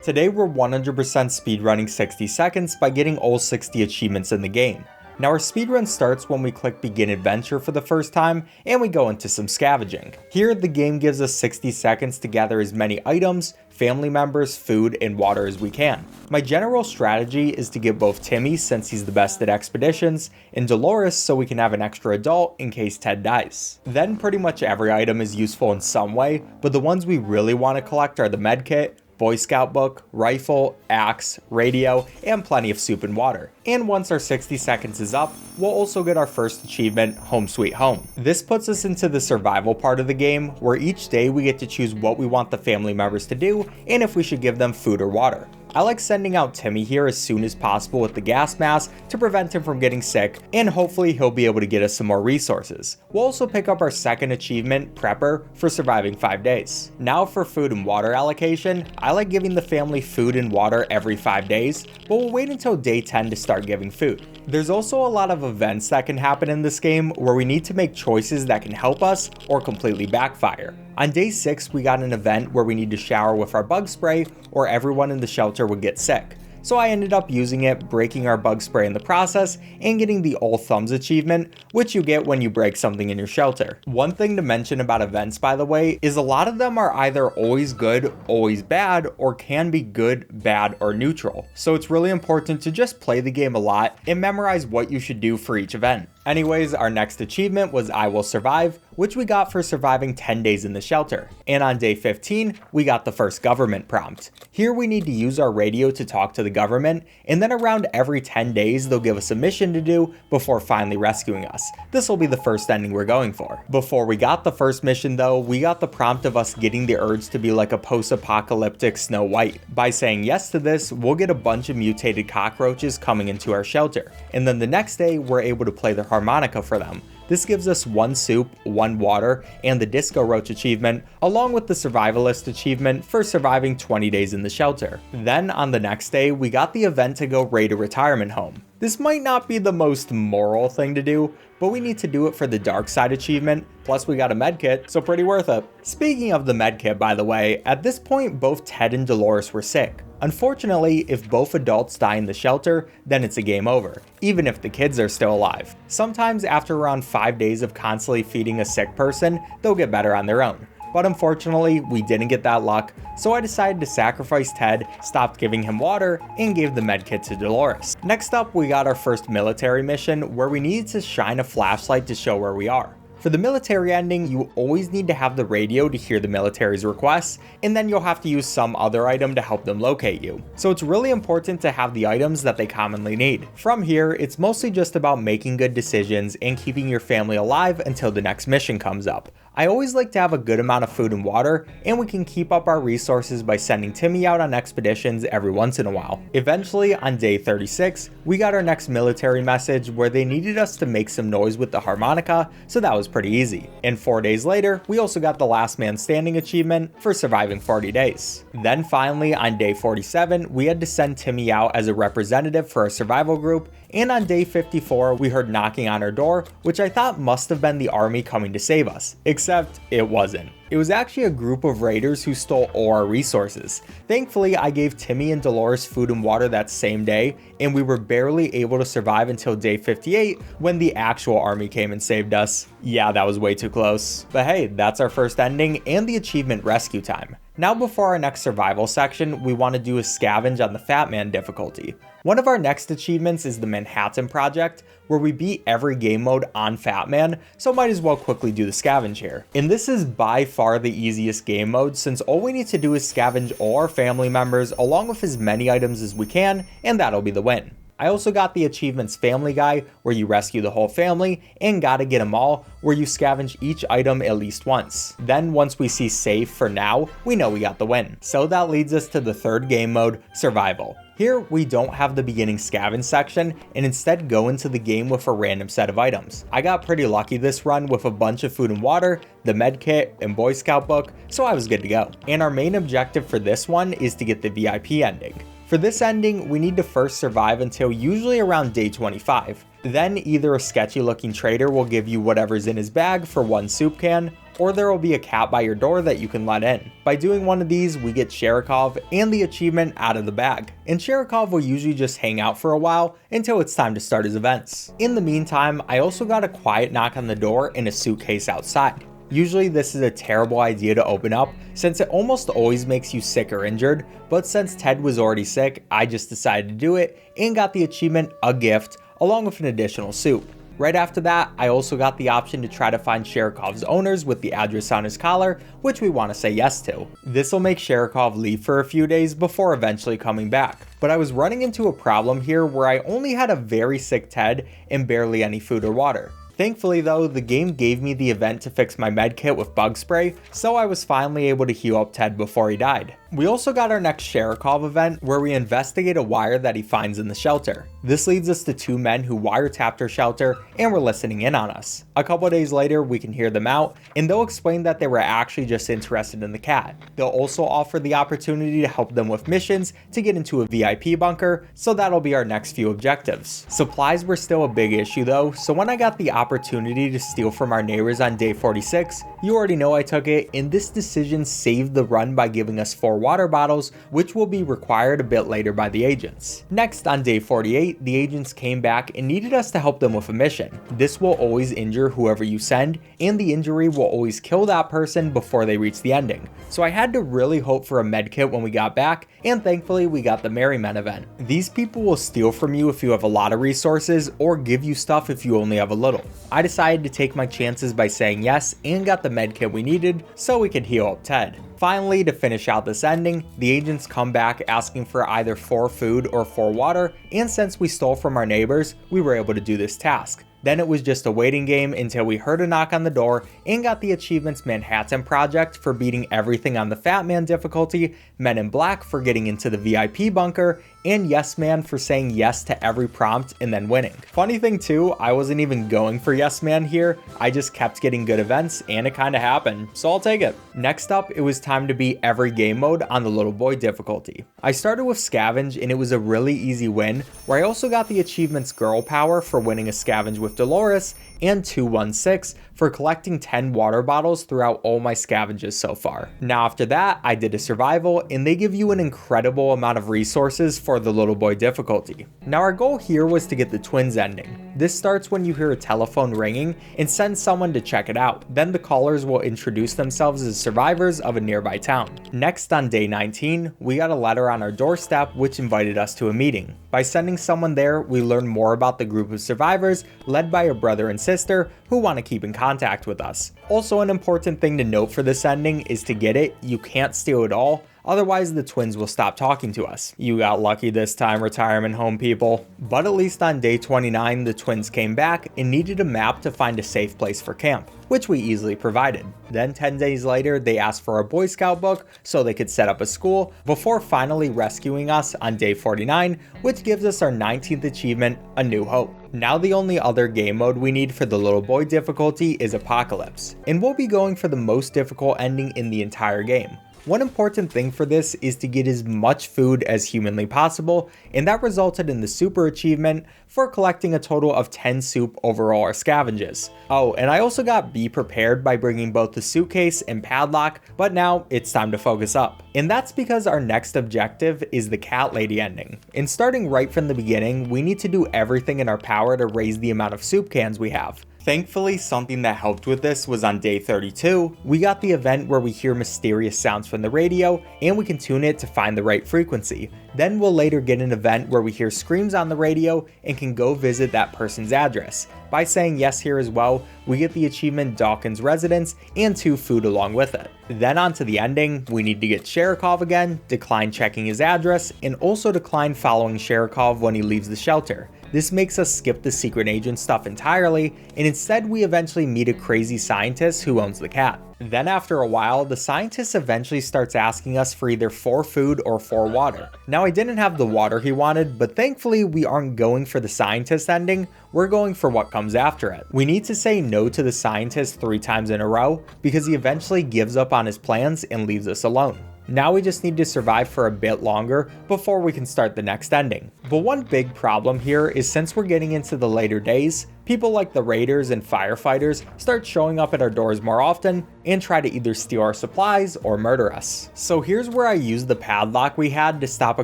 Today we're 100% speedrunning 60 seconds by getting all 60 achievements in the game. Now our speedrun starts when we click begin adventure for the first time and we go into some scavenging. Here the game gives us 60 seconds to gather as many items, family members, food, and water as we can. My general strategy is to get both Timmy since he's the best at expeditions and Dolores so we can have an extra adult in case Ted dies. Then pretty much every item is useful in some way, but the ones we really want to collect are the medkit, Boy Scout book, rifle, axe, radio, and plenty of soup and water. And once our 60 seconds is up, we'll also get our first achievement, Home Sweet Home. This puts us into the survival part of the game, where each day we get to choose what we want the family members to do, and if we should give them food or water. I like sending out Timmy here as soon as possible with the gas mask to prevent him from getting sick, and hopefully he'll be able to get us some more resources. We'll also pick up our second achievement, Prepper, for surviving 5 days. Now for food and water allocation, I like giving the family food and water every 5 days, but we'll wait until day 10 to start giving food. There's also a lot of events that can happen in this game where we need to make choices that can help us or completely backfire. On day 6, we got an event where we need to shower with our bug spray or everyone in the shelter would get sick. So I ended up using it, breaking our bug spray in the process, and getting the all thumbs achievement, which you get when you break something in your shelter. One thing to mention about events, by the way, is a lot of them are either always good, always bad, or can be good, bad, or neutral. So it's really important to just play the game a lot and memorize what you should do for each event. Anyways, our next achievement was I Will Survive, which we got for surviving 10 days in the shelter. And on day 15, we got the first government prompt. Here we need to use our radio to talk to the government, and then around every 10 days they'll give us a mission to do before finally rescuing us. This will be the first ending we're going for. Before we got the first mission though, we got the prompt of us getting the urge to be like a post-apocalyptic Snow White. By saying yes to this, we'll get a bunch of mutated cockroaches coming into our shelter. And then the next day, we're able to play the harmonica for them. This gives us 1 soup, 1 water, and the Disco Roach achievement, along with the Survivalist achievement for surviving 20 days in the shelter. Then on the next day, we got the event to go raid a retirement home. This might not be the most moral thing to do, but we need to do it for the Dark Side achievement, plus we got a medkit, so pretty worth it. Speaking of the medkit, by the way, at this point both Ted and Dolores were sick. Unfortunately, if both adults die in the shelter, then it's a game over, even if the kids are still alive. Sometimes after around 5 days of constantly feeding a sick person, they'll get better on their own. But unfortunately, we didn't get that luck, so I decided to sacrifice Ted, stopped giving him water, and gave the medkit to Dolores. Next up, we got our first military mission, where we needed to shine a flashlight to show where we are. For the military ending, you always need to have the radio to hear the military's requests, and then you'll have to use some other item to help them locate you. So it's really important to have the items that they commonly need. From here, it's mostly just about making good decisions and keeping your family alive until the next mission comes up. I always like to have a good amount of food and water, and we can keep up our resources by sending Timmy out on expeditions every once in a while. Eventually, on day 36, we got our next military message where they needed us to make some noise with the harmonica, so that was pretty easy. And 4 days later, we also got the Last Man Standing achievement for surviving 40 days. Then finally, on day 47, we had to send Timmy out as a representative for a survival group, and on day 54, we heard knocking on our door, which I thought must have been the army coming to save us, except it wasn't. It was actually a group of raiders who stole all our resources. Thankfully, I gave Timmy and Dolores food and water that same day, and we were barely able to survive until day 58 when the actual army came and saved us. Yeah, that was way too close. But hey, that's our first ending and the achievement rescue time. Now before our next survival section, we want to do a scavenge on the Fatman difficulty. One of our next achievements is the Manhattan Project, where we beat every game mode on Fatman, so might as well quickly do the scavenge here. And this is by far the easiest game mode, since all we need to do is scavenge all our family members along with as many items as we can, and that'll be the win. I also got the achievements Family Guy, where you rescue the whole family, and Gotta Get 'Em All, where you scavenge each item at least once. Then once we see Save for Now, we know we got the win. So that leads us to the third game mode, Survival. Here, we don't have the beginning scavenge section, and instead go into the game with a random set of items. I got pretty lucky this run with a bunch of food and water, the med kit, and Boy Scout book, so I was good to go. And our main objective for this one is to get the VIP ending. For this ending, we need to first survive until usually around day 25. Then either a sketchy looking trader will give you whatever's in his bag for 1 soup can, or there will be a cat by your door that you can let in. By doing one of these, we get Sherikov and the achievement out of the bag, and Sherikov will usually just hang out for a while until it's time to start his events. In the meantime, I also got a quiet knock on the door and a suitcase outside. Usually this is a terrible idea to open up since it almost always makes you sick or injured, but since Ted was already sick, I just decided to do it and got the achievement, a gift, along with an additional soup. Right after that, I also got the option to try to find Sherikov's owners with the address on his collar, which we want to say yes to. This will make Sherikov leave for a few days before eventually coming back. But I was running into a problem here where I only had a very sick Ted and barely any food or water. Thankfully though, the game gave me the event to fix my medkit with bug spray, so I was finally able to heal up Ted before he died. We also got our next Sherikov event where we investigate a wire that he finds in the shelter. This leads us to two men who wiretapped our shelter and were listening in on us. A couple days later, we can hear them out, and they'll explain that they were actually just interested in the cat. They'll also offer the opportunity to help them with missions to get into a VIP bunker, so that'll be our next few objectives. Supplies were still a big issue though, so when I got the opportunity to steal from our neighbors on day 46, you already know I took it, and this decision saved the run by giving us 4 water bottles, which will be required a bit later by the agents. Next, on day 48, the agents came back and needed us to help them with a mission. This will always injure whoever you send, and the injury will always kill that person before they reach the ending. So I had to really hope for a medkit when we got back, and thankfully we got the Merry Men event. These people will steal from you if you have a lot of resources, or give you stuff if you only have a little. I decided to take my chances by saying yes and got the medkit we needed so we could heal up Ted. Finally, to finish out this ending, the agents come back asking for either 4 food or 4 water, and since we stole from our neighbors, we were able to do this task. Then it was just a waiting game until we heard a knock on the door and got the achievements Manhattan Project for beating everything on the Fatman difficulty, Men in Black for getting into the VIP bunker, and Yes Man for saying yes to every prompt and then winning. Funny thing too, I wasn't even going for Yes Man here, I just kept getting good events and it kinda happened, so I'll take it. Next up, it was time to beat every game mode on the Little Boy difficulty. I started with Scavenge and it was a really easy win, where I also got the achievements Girl Power for winning a Scavenge with Dolores, and 216 for collecting 10 water bottles throughout all my scavenges so far. Now after that, I did a survival, and they give you an incredible amount of resources for the Little Boy difficulty. Now our goal here was to get the twins ending. This starts when you hear a telephone ringing and send someone to check it out. Then the callers will introduce themselves as survivors of a nearby town. Next, on day 19, we got a letter on our doorstep which invited us to a meeting. By sending someone there, we learn more about the group of survivors led by a brother and sister who want to keep in contact with us. Also, an important thing to note for this ending is to get it, you can't steal it all, otherwise the twins will stop talking to us. You got lucky this time, retirement home people. But at least on day 29, the twins came back and needed a map to find a safe place for camp, which we easily provided. Then 10 days later, they asked for a Boy Scout book so they could set up a school before finally rescuing us on day 49, which gives us our 19th achievement, A New Hope. Now the only other game mode we need for the Little Boy difficulty is Apocalypse, and we'll be going for the most difficult ending in the entire game. One important thing for this is to get as much food as humanly possible, and that resulted in the super achievement for collecting a total of 10 soup over all our scavenges. Oh, and I also got Be Prepared by bringing both the suitcase and padlock, but now it's time to focus up. And that's because our next objective is the Cat Lady ending. And starting right from the beginning, we need to do everything in our power to raise the amount of soup cans we have. Thankfully, something that helped with this was on day 32, we got the event where we hear mysterious sounds from the radio and we can tune it to find the right frequency. Then we'll later get an event where we hear screams on the radio and can go visit that person's address. By saying yes here as well, we get the achievement Dawkins Residence and 2 food along with it. Then on to the ending, we need to get Sherikov again, decline checking his address, and also decline following Sherikov when he leaves the shelter. This makes us skip the secret agent stuff entirely, and instead we eventually meet a crazy scientist who owns the cat. Then after a while, the scientist eventually starts asking us for either 4 food or 4 water. Now I didn't have the water he wanted, but thankfully we aren't going for the scientist ending, we're going for what comes after it. We need to say no to the scientist 3 times in a row, because he eventually gives up on his plans and leaves us alone. Now we just need to survive for a bit longer before we can start the next ending. But one big problem here is since we're getting into the later days, people like the raiders and firefighters start showing up at our doors more often and try to either steal our supplies or murder us. So here's where I used the padlock we had to stop a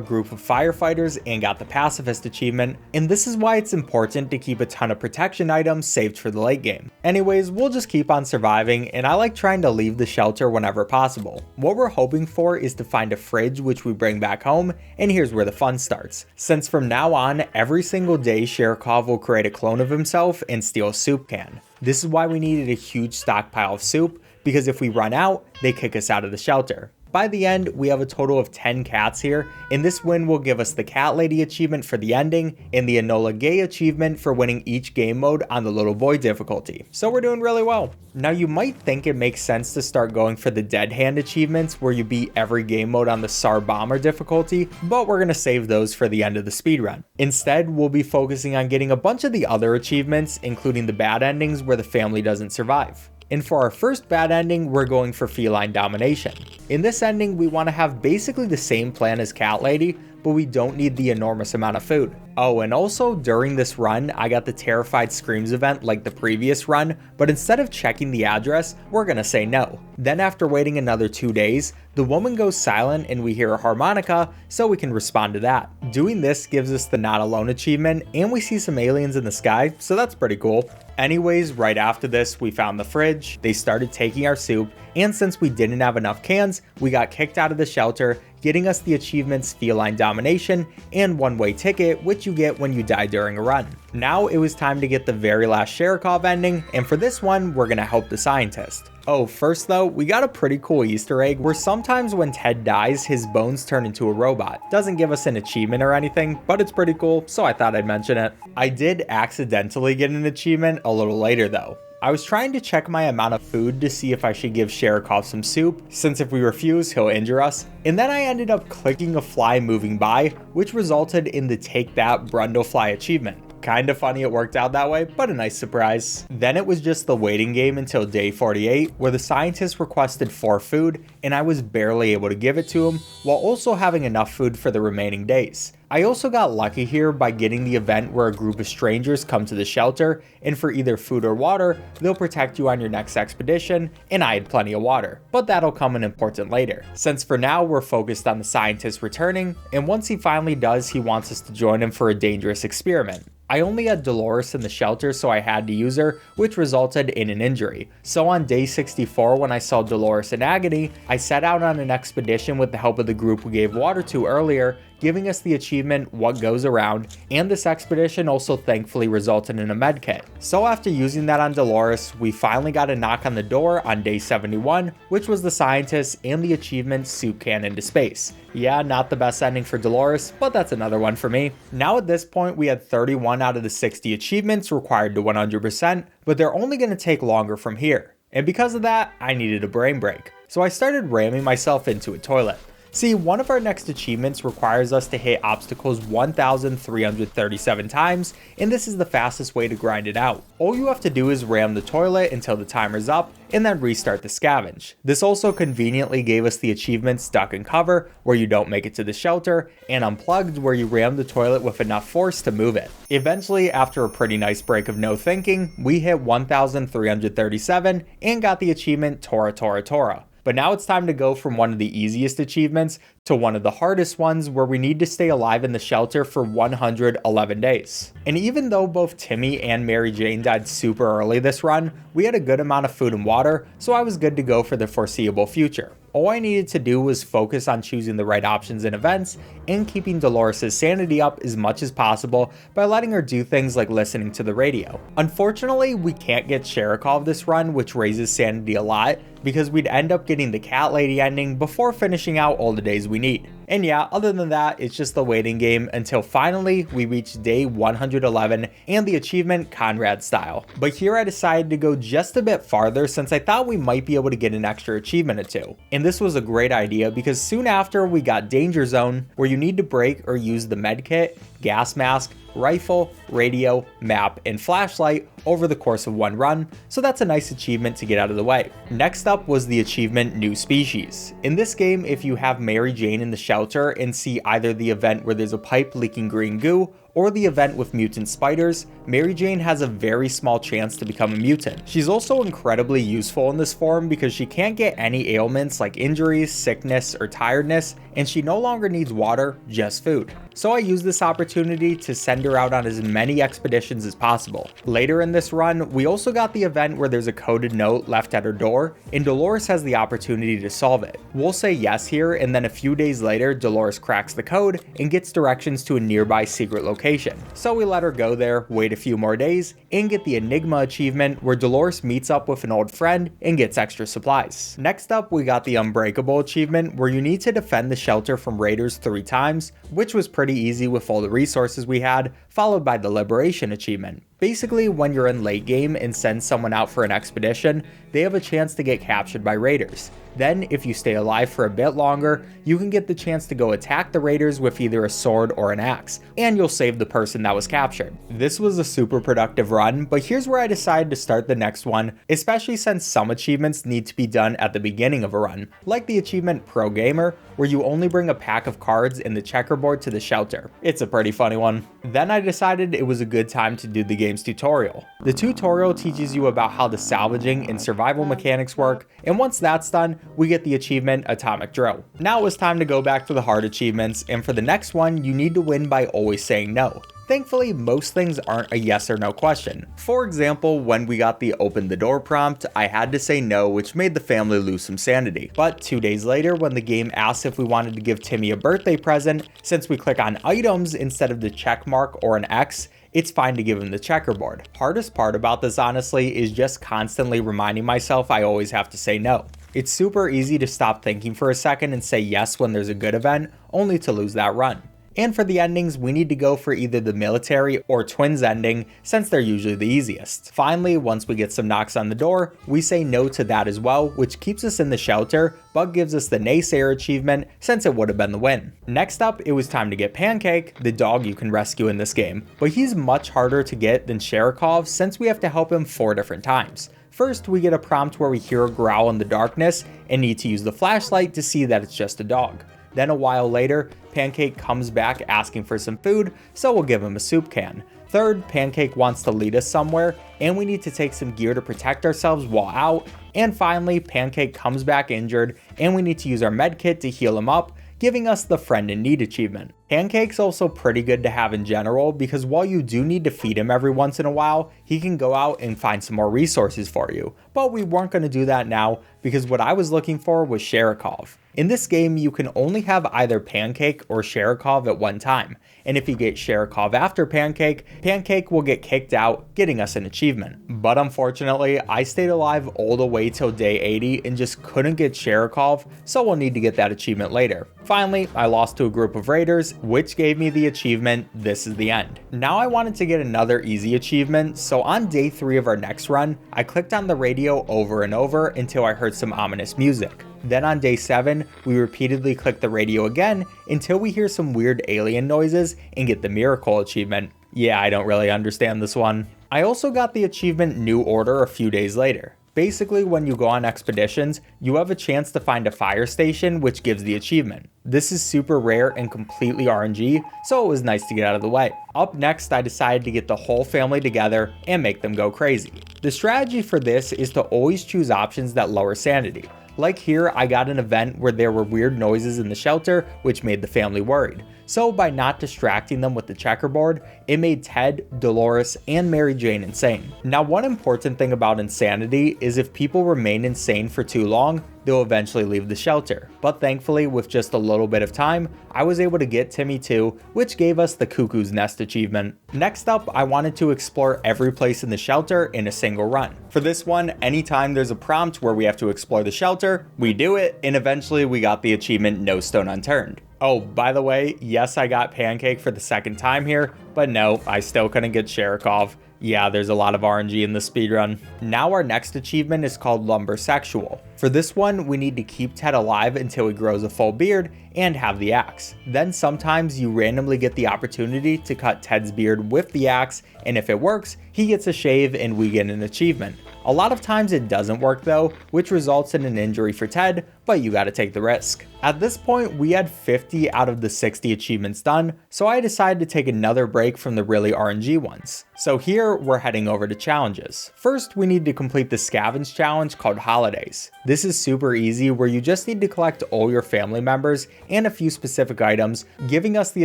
group of firefighters and got the pacifist achievement, and this is why it's important to keep a ton of protection items saved for the late game. Anyways, we'll just keep on surviving, and I like trying to leave the shelter whenever possible. What we're hoping for is to find a fridge which we bring back home, and here's where the fun starts. Since from now on, every single day Sherikov will create a clone of himself and steal a soup can. This is why we needed a huge stockpile of soup, because if we run out, they kick us out of the shelter. By the end, we have a total of 10 cats here, and this win will give us the Cat Lady achievement for the ending and the Enola Gay achievement for winning each game mode on the Little Boy difficulty. So we're doing really well. Now you might think it makes sense to start going for the Dead Hand achievements where you beat every game mode on the Tsar Bomber difficulty, but we're going to save those for the end of the speedrun. Instead, we'll be focusing on getting a bunch of the other achievements, including the bad endings where the family doesn't survive. And for our first bad ending, we're going for Feline domination. In this ending, we want to have basically the same plan as Cat Lady, but we don't need the enormous amount of food. Oh, and also during this run, I got the Terrified Screams event like the previous run, but instead of checking the address, we're gonna say no. Then after waiting another 2 days, the woman goes silent and we hear a harmonica, so we can respond to that. Doing this gives us the Not Alone achievement, and we see some aliens in the sky, so that's pretty cool. Anyways, right after this, we found the fridge, they started taking our soup, and since we didn't have enough cans, we got kicked out of the shelter, getting us the achievements Feline Domination and One-Way Ticket, which you get when you die during a run. Now it was time to get the very last Sherikov ending, and for this one, we're gonna help the scientist. Oh, first though, we got a pretty cool Easter egg where sometimes when Ted dies, his bones turn into a robot. Doesn't give us an achievement or anything, but it's pretty cool, so I thought I'd mention it. I did accidentally get an achievement a little later though. I was trying to check my amount of food to see if I should give Sherikov some soup, since if we refuse, he'll injure us, and then I ended up clicking a fly moving by, which resulted in the Take That Brundlefly achievement. Kinda funny it worked out that way, but a nice surprise. Then it was just the waiting game until day 48, where the scientist requested 4 food, and I was barely able to give it to him, while also having enough food for the remaining days. I also got lucky here by getting the event where a group of strangers come to the shelter, and for either food or water, they'll protect you on your next expedition, and I had plenty of water, but that'll come in important later. Since for now we're focused on the scientist returning, and once he finally does, he wants us to join him for a dangerous experiment. I only had Dolores in the shelter, so I had to use her, which resulted in an injury. So on day 64, when I saw Dolores in agony, I set out on an expedition with the help of the group we gave water to earlier, giving us the achievement What Goes Around, and this expedition also thankfully resulted in a medkit. So after using that on Dolores, we finally got a knock on the door on day 71, which was the scientist and the achievement Soup Can into Space. Yeah, not the best ending for Dolores, but that's another one for me. Now at this point, we had 31 out of the 60 achievements required to 100%, but they're only going to take longer from here. And because of that, I needed a brain break. So I started ramming myself into a toilet. See, one of our next achievements requires us to hit obstacles 1,337 times, and this is the fastest way to grind it out. All you have to do is ram the toilet until the timer's up, and then restart the scavenge. This also conveniently gave us the achievements Duck and Cover, where you don't make it to the shelter, and Unplugged, where you ram the toilet with enough force to move it. Eventually, after a pretty nice break of no thinking, we hit 1,337 and got the achievement Tora Tora Tora. But now it's time to go from one of the easiest achievements to one of the hardest ones, where we need to stay alive in the shelter for 111 days. And even though both Timmy and Mary Jane died super early this run, we had a good amount of food and water, so I was good to go for the foreseeable future. All I needed to do was focus on choosing the right options and events, and keeping Dolores' sanity up as much as possible by letting her do things like listening to the radio. Unfortunately, we can't get Sherikov this run, which raises sanity a lot, because we'd end up getting the Cat Lady ending before finishing out all the days we need. And yeah, other than that, it's just the waiting game until finally we reach day 111 and the achievement Conrad Style. But here I decided to go just a bit farther, since I thought we might be able to get an extra achievement or two. And this was a great idea, because soon after we got Danger Zone, where you need to break or use the medkit, gas mask, rifle, radio, map, and flashlight over the course of one run, so that's a nice achievement to get out of the way. Next up was the achievement New Species. In this game, if you have Mary Jane in the shelter and see either the event where there's a pipe leaking green goo, or the event with mutant spiders, Mary Jane has a very small chance to become a mutant. She's also incredibly useful in this form because she can't get any ailments like injuries, sickness, or tiredness, and she no longer needs water, just food. So I used this opportunity to send her out on as many expeditions as possible. Later in this run, we also got the event where there's a coded note left at her door, and Dolores has the opportunity to solve it. We'll say yes here, and then a few days later, Dolores cracks the code and gets directions to a nearby secret location. So we let her go there, wait a few more days, and get the Enigma achievement where Dolores meets up with an old friend and gets extra supplies. Next up, we got the Unbreakable achievement where you need to defend the shelter from raiders 3 times, which was pretty easy with all the resources we had, followed by the Liberation achievement. Basically, when you're in late game and send someone out for an expedition, they have a chance to get captured by raiders. Then, if you stay alive for a bit longer, you can get the chance to go attack the raiders with either a sword or an axe, and you'll save the person that was captured. This was a super productive run, but here's where I decided to start the next one, especially since some achievements need to be done at the beginning of a run, like the achievement Pro Gamer, where you only bring a pack of cards and the checkerboard to the shelter. It's a pretty funny one. Then I decided it was a good time to do the game's tutorial. The tutorial teaches you about how the salvaging and survival mechanics work, and once that's done, we get the achievement Atomic Drill. Now it's time to go back to the hard achievements, and for the next one, you need to win by always saying no. Thankfully, most things aren't a yes or no question. For example, when we got the open the door prompt, I had to say no, which made the family lose some sanity. But 2 days later, when the game asked if we wanted to give Timmy a birthday present, since we click on items instead of the check mark or an X, it's fine to give him the checkerboard. Hardest part about this honestly is just constantly reminding myself I always have to say no. It's super easy to stop thinking for a second and say yes when there's a good event, only to lose that run. And for the endings, we need to go for either the military or twins ending, since they're usually the easiest. Finally, once we get some knocks on the door, we say no to that as well, which keeps us in the shelter, but gives us the Naysayer achievement, since it would have been the win. Next up, it was time to get Pancake, the dog you can rescue in this game, but he's much harder to get than Sherikov since we have to help him 4 different times. First, we get a prompt where we hear a growl in the darkness and need to use the flashlight to see that it's just a dog. Then a while later, Pancake comes back asking for some food, so we'll give him a soup can. Third, Pancake wants to lead us somewhere, and we need to take some gear to protect ourselves while out. And finally, Pancake comes back injured, and we need to use our medkit to heal him up, giving us the Friend in Need achievement. Pancake's also pretty good to have in general because while you do need to feed him every once in a while, he can go out and find some more resources for you. But we weren't going to do that now because what I was looking for was Sherikov. In this game, you can only have either Pancake or Sherikov at one time, and if you get Sherikov after Pancake, Pancake will get kicked out, getting us an achievement. But unfortunately, I stayed alive all the way till day 80 and just couldn't get Sherikov, so we'll need to get that achievement later. Finally, I lost to a group of raiders, which gave me the achievement, This is the End. Now I wanted to get another easy achievement, so on day 3 of our next run, I clicked on the radio over and over until I heard some ominous music. Then on day 7, we repeatedly click the radio again until we hear some weird alien noises and get the Miracle achievement. Yeah, I don't really understand this one. I also got the achievement New Order a few days later. Basically, when you go on expeditions, you have a chance to find a fire station, which gives the achievement. This is super rare and completely RNG, so it was nice to get out of the way. Up next, I decided to get the whole family together and make them go crazy. The strategy for this is to always choose options that lower sanity. Like here, I got an event where there were weird noises in the shelter, which made the family worried. So by not distracting them with the checkerboard, it made Ted, Dolores, and Mary Jane insane. Now, one important thing about insanity is if people remain insane for too long, they'll eventually leave the shelter. But thankfully, with just a little bit of time, I was able to get Timmy too, which gave us the Cuckoo's Nest achievement. Next up, I wanted to explore every place in the shelter in a single run. For this one, anytime there's a prompt where we have to explore the shelter, we do it, and eventually we got the achievement No Stone Unturned. Oh, by the way, yes, I got Pancake for the second time here, but no, I still couldn't get Sherikov. Yeah, there's a lot of RNG in the speedrun. Now our next achievement is called Lumbersexual. For this one, we need to keep Ted alive until he grows a full beard and have the axe. Then sometimes you randomly get the opportunity to cut Ted's beard with the axe, and if it works, he gets a shave and we get an achievement. A lot of times it doesn't work though, which results in an injury for Ted, but you gotta take the risk. At this point, we had 50 out of the 60 achievements done, so I decided to take another break from the really RNG ones. So here, we're heading over to challenges. First, we need to complete the scavenge challenge called Holidays. This is super easy, where you just need to collect all your family members and a few specific items, giving us the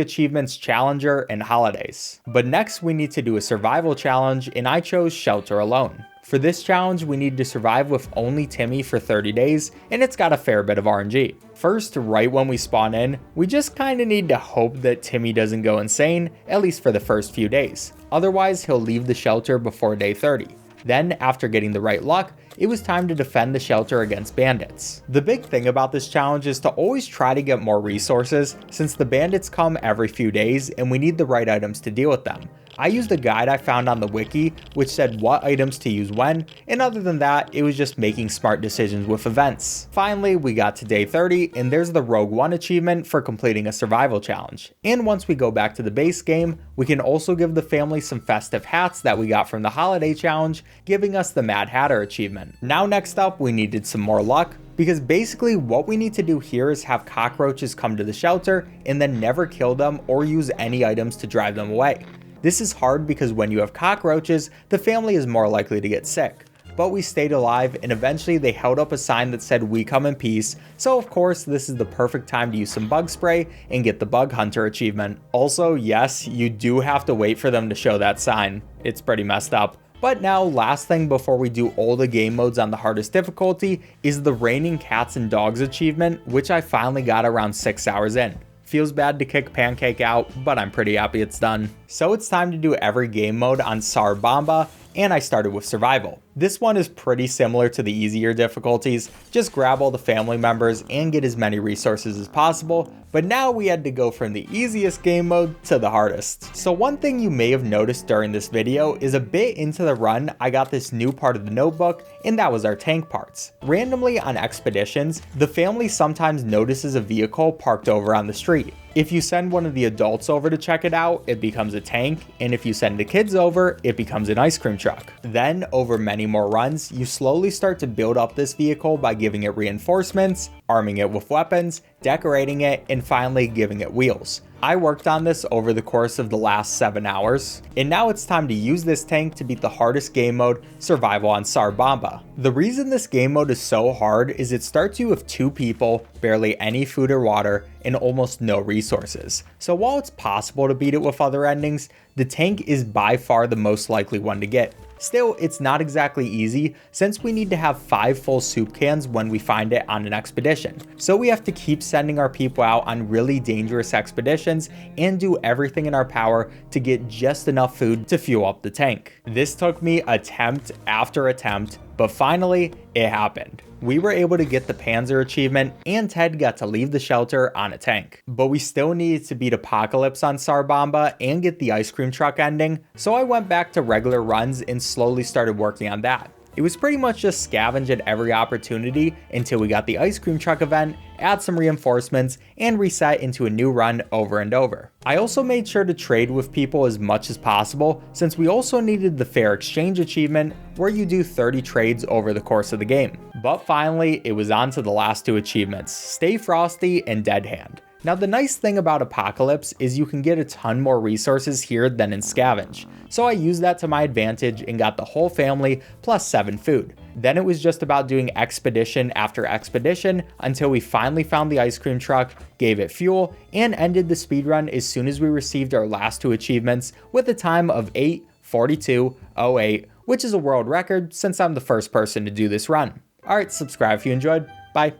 achievements Challenger and Holidays. But next, we need to do a survival challenge, and I chose Shelter Alone. For this challenge, we need to survive with only Timmy for 30 days, and it's got a fair bit of RNG. First, right when we spawn in, we just kinda need to hope that Timmy doesn't go insane, at least for the first few days. Otherwise, he'll leave the shelter before day 30. Then, after getting the right luck, it was time to defend the shelter against bandits. The big thing about this challenge is to always try to get more resources, since the bandits come every few days and we need the right items to deal with them. I used a guide I found on the wiki which said what items to use when, and other than that, it was just making smart decisions with events. Finally, we got to day 30 and there's the Rogue One achievement for completing a survival challenge. And once we go back to the base game, we can also give the family some festive hats that we got from the holiday challenge, giving us the Mad Hatter achievement. Now next up, we needed some more luck, because basically what we need to do here is have cockroaches come to the shelter and then never kill them or use any items to drive them away. This is hard because when you have cockroaches, the family is more likely to get sick. But we stayed alive and eventually they held up a sign that said "We come in peace," so of course this is the perfect time to use some bug spray and get the Bug Hunter achievement. Also, yes, you do have to wait for them to show that sign. It's pretty messed up. But now, last thing before we do all the game modes on the hardest difficulty is the Raining Cats and Dogs achievement, which I finally got around 6 hours in. Feels bad to kick Pancake out, but I'm pretty happy it's done. So it's time to do every game mode on Tsar Bomba, and I started with survival. This one is pretty similar to the easier difficulties, just grab all the family members and get as many resources as possible, but now we had to go from the easiest game mode to the hardest. So one thing you may have noticed during this video is a bit into the run, I got this new part of the notebook, and that was our tank parts. Randomly on expeditions, the family sometimes notices a vehicle parked over on the street. If you send one of the adults over to check it out, it becomes a tank, and if you send the kids over, it becomes an ice cream truck. Then, over many more runs, you slowly start to build up this vehicle by giving it reinforcements, arming it with weapons, decorating it, and finally giving it wheels. I worked on this over the course of the last 7 hours, and now it's time to use this tank to beat the hardest game mode, Survival on Tsar Bomba. The reason this game mode is so hard is it starts you with 2 people, barely any food or water, and almost no resources. So while it's possible to beat it with other endings, the tank is by far the most likely one to get. Still, it's not exactly easy since we need to have 5 full soup cans when we find it on an expedition. So we have to keep sending our people out on really dangerous expeditions and do everything in our power to get just enough food to fuel up the tank. This took me attempt after attempt, but finally it happened. We were able to get the Panzer achievement and Ted got to leave the shelter on a tank. But we still needed to beat Apocalypse on Tsar Bomba and get the ice cream truck ending, so I went back to regular runs and slowly started working on that. It was pretty much just scavenge at every opportunity until we got the ice cream truck event, add some reinforcements, and reset into a new run over and over. I also made sure to trade with people as much as possible since we also needed the fair exchange achievement where you do 30 trades over the course of the game. But finally, it was on to the last 2 achievements, Stay Frosty and Dead Hand. Now the nice thing about Apocalypse is you can get a ton more resources here than in Scavenge, so I used that to my advantage and got the whole family plus 7 food. Then it was just about doing expedition after expedition until we finally found the ice cream truck, gave it fuel, and ended the speedrun as soon as we received our last 2 achievements with a time of 8:42:08, which is a world record since I'm the first person to do this run. Alright, subscribe if you enjoyed, bye.